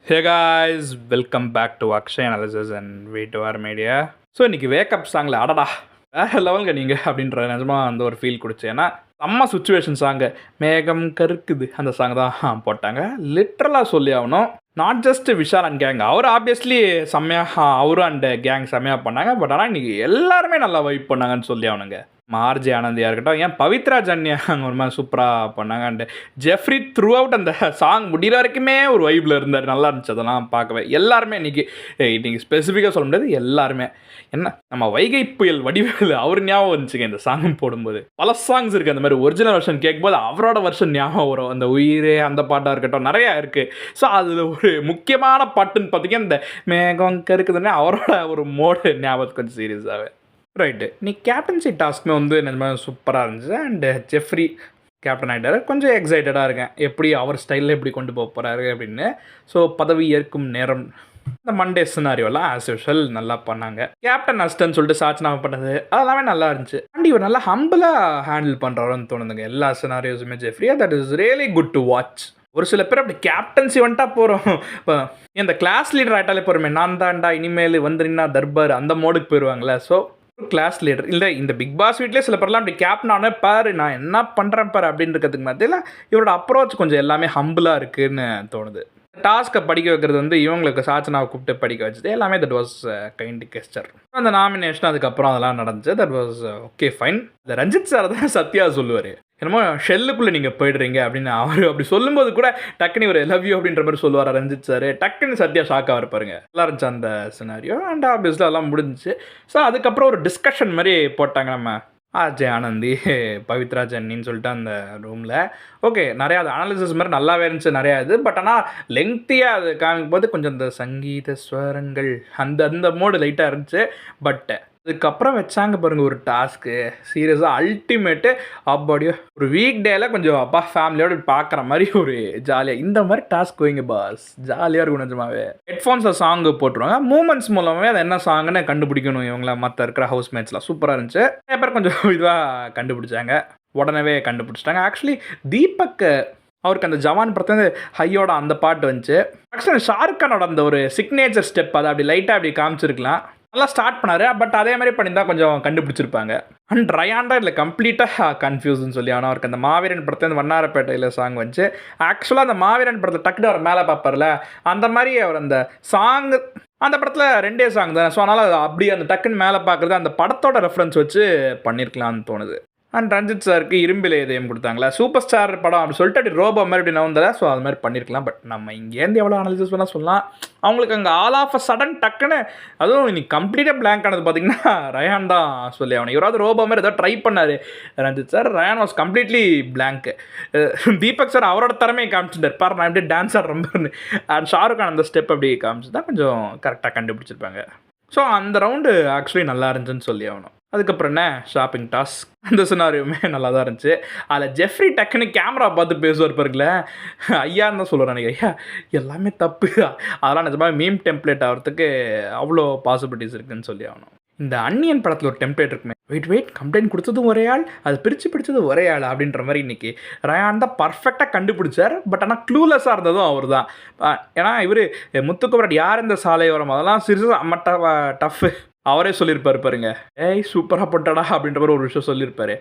Hey guys, welcome back to Akshay analysis and வீட்டுவார் media. So இன்றைக்கி wake up சாங்கில் அடடா வேறு லெவலுங்க நீங்கள் அப்படின்ற நிஜமாக அந்த ஒரு ஃபீல் கொடுச்சு. ஏன்னா செம்ம சுச்சுவேஷன் சாங்கு மேகம் கருக்குது அந்த சாங் தான் போட்டாங்க. லிட்ரலாக சொல்லி ஆகணும், not just Vishal and gang, அவர் ஆப்வியஸ்லி செம்மையாக அவரும் அண்ட் கேங் செம்மையாக பண்ணாங்க. பட் ஆனால் இன்றைக்கி எல்லாருமே நல்லா வைப் பண்ணாங்கன்னு சொல்லி ஆகணுங்க. மார்ஜி ஆனந்தியாக இருக்கட்டும், ஏன் பவித்ரா ஜன்யா அங்கே ஒரு மாதிரி சூப்பராக பண்ணாங்க. அண்டு ஜெஃப்ரி த்ரூ அவுட் அந்த சாங் முடிகிற வரைக்குமே ஒரு வைப்பில் இருந்தார். நல்லா இருந்துச்சு அதெல்லாம் பார்க்கவே. எல்லாருமே இன்றைக்கி ஸ்பெசிஃபிக்காக சொல்ல முடியாது, எல்லாருமே என்ன நம்ம வைகை புயல் வடிவேலு அவர் ஞாபகம் வந்துச்சுங்க இந்த சாங் போடும்போது. பல சாங்ஸ் இருக்குது அந்த மாதிரி ஒரிஜினல் வெர்ஷன் கேட்கும்போது அவரோட வெர்ஷன் ஞாபகம் வரும். அந்த உயிரே அந்த பாட்டாக இருக்கட்டும், நிறையா இருக்குது. ஸோ அதில் ஒரு முக்கியமான பாட்டுன்னு பார்த்தீங்கன்னா இந்த மேகம் கருக்குதுன்னா அவரோட ஒரு மோடு ஞாபகத்துக்கு கொஞ்சம் சீரியஸாகவே ரைட்டு. நீ கேப்டன்சி டாஸ்க்குமே நிஜமாக சூப்பராக இருந்துச்சு. அண்டு ஜெஃப்ரி கேப்டன் ஆகிட்டார். கொஞ்சம் எக்ஸைட்டடாக இருக்கேன் எப்படி அவர் ஸ்டைலில் எப்படி கொண்டு போக போகிறாரு அப்படின்னு. ஸோ பதவி ஏற்கும் நேரம் இந்த மண்டே சினாரியோலாம் ஆஸ் யூஷுவல் நல்லா பண்ணாங்க. கேப்டன் அஸ்டன்னு சொல்லிட்டு சாட்சினாம பண்ணது அதெல்லாமே நல்லா இருந்துச்சு. அண்ட் இவர் நல்லா ஹம்பிளாக ஹேண்டில் பண்ணுறாருன்னு தோணுதுங்க எல்லா சினாரியோஸுமே Jeffrey. That is really good to watch. ஒரு சில பேர் அப்படி கேப்டன்சி வந்துட்டா போகிறோம், இப்போ இந்த கிளாஸ் லீடர் ஆகிட்டாலே போகிறோமே, நான் தாண்டா இனிமேல் வந்துருன்னா தர்பார் அந்த மோடுக்கு போயிடுவாங்களே. ஸோ கிளாஸ் லீடர் இல்லை, இந்த பிக் பாஸ் வீட்லேயே சில பேர்லாம் அப்படி கேப்டன் ஆனே பாரு நான் என்ன பண்ணுறேன் பாரு அப்படின்றதுக்கு மத்தியில் இவரோட அப்ரோச் கொஞ்சம் எல்லாமே ஹம்பிளாக இருக்குதுன்னு தோணுது. டாஸ்க்கை படிக்க வைக்கிறது இவங்களுக்கு சாச்சனாவை கூப்பிட்டு படிக்க வச்சது எல்லாமே தட் வாஸ் கைண்ட் கெஸ்டர். அந்த நாமினேஷன் அதுக்கப்புறம் அதெல்லாம் நடந்துச்சு. That was okay fine. இந்த ரஞ்சித் சார் தான் சத்யா சொல்லுவார், என்னமோ ஷெல்லுக்குள்ளே நீங்கள் போய்டுறீங்க அப்படின்னு. அவர் அப்படி சொல்லும்போது கூட டக்குனு ஒரு லவ் யூ அப்படின்ற மாதிரி சொல்லுவார் ரஞ்சித் சார். டக்குன்னு சத்யா ஷாக்காக இருப்பாருங்க. நல்லா இருந்துச்சு அந்த சினாரியோ. அண்ட் ஆப்வியஸ்லி அதெல்லாம் முடிஞ்சிச்சு. ஸோ அதுக்கப்புறம் ஒரு டிஸ்கஷன் மாதிரி போட்டாங்க நம்ம அஜய் ஆனந்தி பவித்ரா ஜன்னின்னு சொல்லிட்டு அந்த ரூமில். ஓகே, நிறையா அது அனாலிசிஸ் மாதிரி நல்லாவே இருந்துச்சு நிறையா இது. பட் ஆனால் லெங்க்த்தியாக அது காமிக்கும் போது கொஞ்சம் இந்த சங்கீத ஸ்வரங்கள் அந்த மோடு லைட்டாக இருந்துச்சு. பட் அதுக்கப்புறம் வச்சாங்க பாருங்கள் ஒரு டாஸ்க்கு, சீரியஸாக அல்டிமேட்டு. அப்படியோ ஒரு வீக் டேயில் கொஞ்சம் அப்பா ஃபேமிலியோடு பார்க்குற மாதிரி ஒரு ஜாலியாக இந்த மாதிரி டாஸ்க் வைங்க பாஸ், ஜாலியாக இருக்கும் நிஜமாவே. ஹெட்ஃபோன்ஸில் சாங்கு போட்டுருவாங்க, மூமெண்ட்ஸ் மூலமாகவே அது என்ன சாங்குன்னு கண்டுபிடிக்கணும் இவங்கள. மற்ற இருக்கிற ஹவுஸ்மேட்ஸ்லாம் சூப்பராக இருந்துச்சு. நிறைய பேர் கொஞ்சம் இதுவாக கண்டுபிடிச்சாங்க, உடனே கண்டுபிடிச்சிட்டாங்க. ஆக்சுவலி தீபக் அவருக்கு அந்த ஜவான் படத்துல ஹையோட அந்த பாட்டு வந்துச்சு. ஆக்சுவலி ஷாருக் கானோட அந்த ஒரு சிக்னேச்சர் ஸ்டெப் அதை அப்படி லைட்டாக அப்படி காமிச்சிருக்கலாம், நல்லா ஸ்டார்ட் பண்ணார். பட் அதே மாதிரி பண்ணியிருந்தா கொஞ்சம் கண்டுபிடிச்சிருப்பாங்க. அண்ட் ரயாண்டா இல்லை கம்ப்ளீட்டாக கன்ஃபியூஸ்ன்னு சொல்லி. ஆனால் அவருக்கு அந்த மாவீரன் படத்தில் வண்ணாரப்பேட்டையில் சாங் வந்துச்சு. ஆக்சுவலாக அந்த மாவீரன் படத்தில் டக்குனு அவர் மேலே பார்ப்பார்ல, அந்த மாதிரி அவர் அந்த சாங் அந்த படத்தில் 2 சாங் தானே. ஸோ அதனால் அப்படி அந்த டக்குன்னு மேலே பார்க்குறது அந்த படத்தோட ரெஃபரன்ஸ் வச்சு பண்ணியிருக்கலான்னு தோணுது. அண்ட் ரஞ்சித் சாருக்கு இரும்பிலே இதயம் கொடுத்தாங்களா, சூப்பர் ஸ்டார் படம் அப்படி சொல்லிட்டு அப்படி ரோபோ மாதிரி அப்படி நவந்தல. ஸோ அது மாதிரி பண்ணியிருக்கலாம். பட் நம்ம இங்கேருந்து எவ்வளோ அனாலிசிஸ் பண்ணால் சொல்லலாம். அவங்களுக்கு அங்கே ஆல் ஆஃப் அ சடன் டக்குன்னு அதுவும் இன்னைக்கு கம்ப்ளீட்டாக பிளாங்க் ஆனது பார்த்தீங்கன்னா ரயான் தான் சொல்லி ஆகணும். இவராவது ரோபோ மாதிரி ஏதோ ட்ரை பண்ணார் Ranjith sir. Ryan was completely blank. Deepak sir அவரோட திறமையை காமிச்சிருந்தார், பாரு நான் எப்படி டான்ஸ் ஆடுறேன். அண்ட் ஷாருக் கான் அந்த ஸ்டெப் அப்படி காமிச்சு தான் கொஞ்சம் கரெக்டாக கண்டுபிடிச்சிருப்பாங்க. ஸோ அந்த ரவுண்டு ஆக்சுவலி நல்லா இருந்துச்சுன்னு சொல்லி ஆகணும். அதுக்கப்புறம் என்ன ஷாப்பிங் டாஸ்க், அந்த சினாரியுமே நல்லா தான் இருந்துச்சு. அதில் ஜெஃப்ரி டக்குன்னு கேமரா பார்த்து பேசுவார் பாருங்களே, ஐயான்னு தான் சொல்கிறேன் எனக்கு. ஐயா எல்லாமே தப்பு, அதெல்லாம் நிஜமாக மீம் டெம்ப்ளேட் ஆகிறதுக்கு அவ்வளோ பாசிபிலிட்டிஸ் இருக்குதுன்னு சொல்லி ஆகணும். இந்த அன்னியன் படத்தில் ஒரு டெம்ப்ளேட் இருக்குமே, வெயிட் கம்ப்ளைண்ட் கொடுத்ததும் ஒரே ஆள், அது பிரித்து பிடிச்சது ஒரே ஆள் அப்படின்ற மாதிரி இன்றைக்கி ரயான் தான் பர்ஃபெக்டாக கண்டுபிடிச்சார். பட் ஆனால் க்ளூலெஸ்ஸாக இருந்ததும் அவர் தான். ஏன்னா இவர் முத்துக்குமரன் யார் இந்த சாலையோரம் அதெல்லாம் சிறிது அம்மட்ட டஃப்பு அவரே சொல்லியிருப்பார் பாருங்க, ஏய் சூப்பராக போட்டாடா அப்படின்ற மாதிரி ஒரு விஷயம் சொல்லியிருப்பாரு.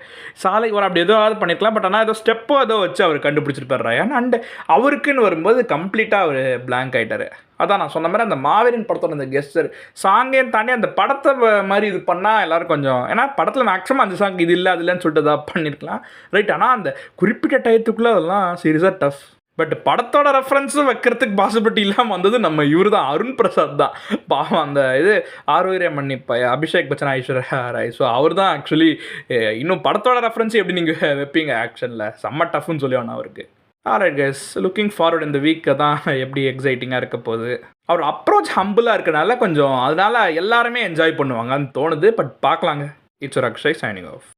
சாலை ஒரு அப்படி ஏதாவது பண்ணியிருக்கலாம். பட் ஆனால் ஏதோ ஸ்டெப்போ ஏதோ வச்சு அவர் கண்டுபிடிச்சிருப்பார் ரயான். அண்டு அவருக்குன்னு வரும்போது கம்ப்ளீட்டாக அவர் பிளாங்க் ஆகிட்டார். அதான் நான் சொன்ன மாதிரி அந்த மாவீரன் படத்தோட அந்த கெஸ்டர் சாங்கையும் தாண்டி அந்த படத்தை மாதிரி இது பண்ணால் எல்லோரும் கொஞ்சம், ஏன்னா படத்தில் மேக்ஸிமம் 5 சாங் இது இல்லை அது இல்லைன்னு சொல்லிட்டு எதாவது பண்ணியிருக்கலாம் ரைட். ஆனால் அந்த குறிப்பிட்ட டயத்துக்குள்ளே அதெல்லாம் சீரியஸாக டஃப். பட் படத்தோட ரெஃபரன்ஸும் வைக்கிறதுக்கு பாசிபிலிட்டி இல்லாமல் வந்தது நம்ம இவர் தான், அருண் பிரசாத் தான். பாவம் அந்த இது ஆரோக்கிய மன்னிப்பா அபிஷேக் பச்சன் ஐஸ்வர்யா ராய். ஸோ அவர் தான் ஆக்சுவலி இன்னும் படத்தோட ரெஃபரன்ஸ் எப்படி நீங்கள் வைப்பீங்க ஆக்ஷனில், செம்ம டஃப்னு சொல்லி வேணும் அவருக்கு. ஆல்ரைட் கைஸ், லுக்கிங் ஃபார்வர்ட் இந்த வீக்கை தான் எப்படி எக்ஸைட்டிங்காக இருக்க போகுது. அவர் அப்ரோச் ஹம்பிளாக இருக்கனால கொஞ்சம் அதனால் எல்லாருமே என்ஜாய் பண்ணுவாங்கன்னு தோணுது. பட் பார்க்கலாங்க. It's Akshay signing off.